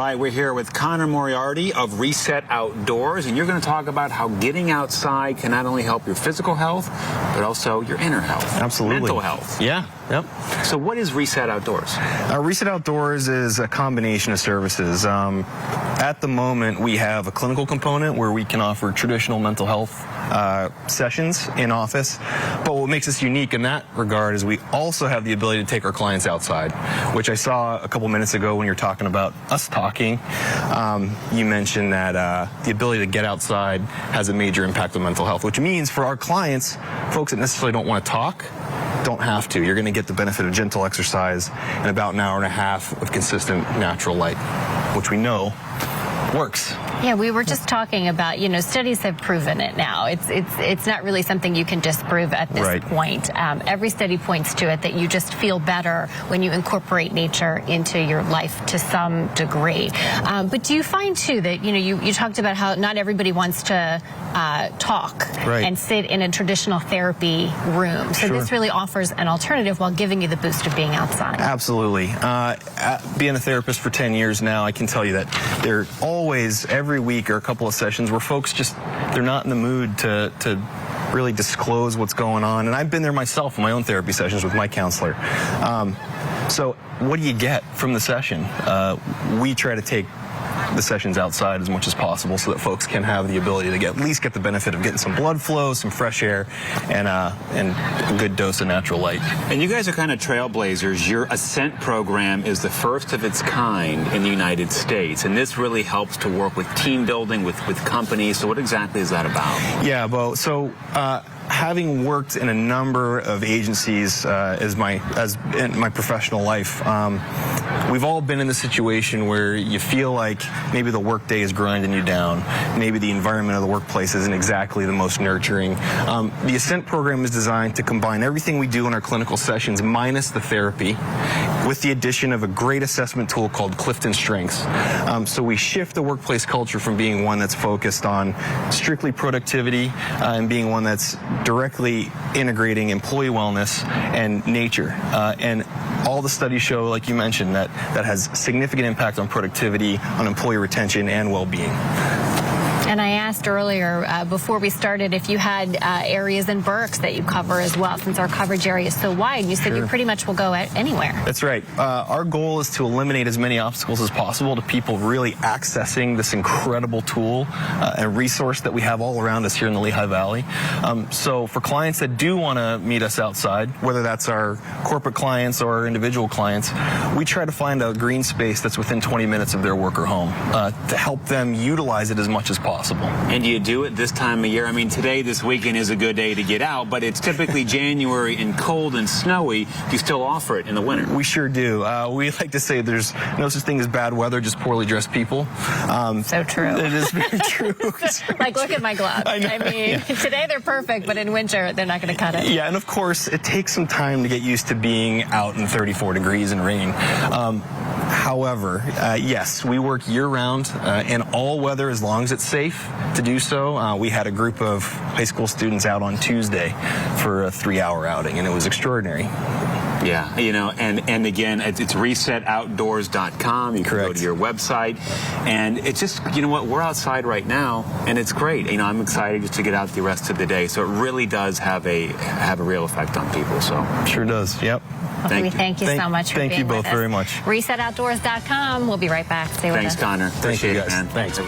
All right, we're here with Connor Moriarty of Reset Outdoors, and you're going to talk about how getting outside can not only help your physical health, but also your inner health. Absolutely. Mental health. Yeah. Yep. So what is Reset Outdoors? Reset Outdoors is a combination of services. At the moment, we have a clinical component where we can offer traditional mental health sessions in office. But what makes us unique in that regard is we also have the ability to take our clients outside, which I saw a couple minutes ago when you were talking about us talking. You mentioned that the ability to get outside has a major impact on mental health, which means for our clients, folks that necessarily don't want to talk, don't have to. You're going to get the benefit of gentle exercise and about an hour and a half of consistent natural light, which we know works. Yeah, we were just talking about, studies have proven it now. It's not really something you can disprove at this point. Every study points to it that you just feel better when you incorporate nature into your life to some degree. But do you find too that, you talked about how not everybody wants to talk and sit in a traditional therapy room. So this really offers an alternative while giving you the boost of being outside. Absolutely. Being a therapist for 10 years now, I can tell you that there always, every week, are a couple of sessions where folks they're not in the mood to really disclose what's going on. And I've been there myself in my own therapy sessions with my counselor. So what do you get from the session? We try to take the sessions outside as much as possible so that folks can have the ability to at least get the benefit of getting some blood flow, some fresh air, and a good dose of natural light. And you guys are kind of trailblazers. Your Ascent program is the first of its kind in the United States, and this really helps to work with team building, with companies. So what exactly is that about? Yeah, well, so having worked in a number of agencies in my professional life, we've all been in the situation where you feel like maybe the workday is grinding you down. Maybe the environment of the workplace isn't exactly the most nurturing. The Ascent program is designed to combine everything we do in our clinical sessions minus the therapy with the addition of a great assessment tool called Clifton Strengths. So we shift the workplace culture from being one that's focused on strictly productivity and being one that's directly integrating employee wellness and nature. And all the studies show, like you mentioned, that has significant impact on productivity, on employee retention, and well-being. And I asked earlier, before we started, if you had areas in Berks that you cover as well, since our coverage area is so wide. You said you pretty much will go anywhere. That's right. Our goal is to eliminate as many obstacles as possible to people really accessing this incredible tool and resource that we have all around us here in the Lehigh Valley. So for clients that do want to meet us outside, whether that's our corporate clients or our individual clients, we try to find a green space that's within 20 minutes of their work or home to help them utilize it as much as possible. And do you do it this time of year? I mean, today, this weekend is a good day to get out, but it's typically January and cold and snowy. Do you still offer it in the winter? We sure do. We like to say there's no such thing as bad weather, just poorly dressed people. So true. It is very true. Like, look at my gloves. I mean, today they're perfect, but in winter, they're not going to cut it. Yeah, and of course, it takes some time to get used to being out in 34 degrees and rain. However, yes, we work year-round in all weather as long as it's safe to do so. We had a group of high school students out on Tuesday for a 3-hour outing, and it was extraordinary. Yeah, and again, it's resetoutdoors.com. You can go to your website, and it's just, what, we're outside right now, and it's great. I'm excited just to get out the rest of the day. So it really does have a real effect on people. So sure does. Yep. Thank you so much for being with us. Thank you both very much. resetoutdoors.com. We'll be right back. Stay with us. Thanks, Connor. Appreciate it, man. Thanks.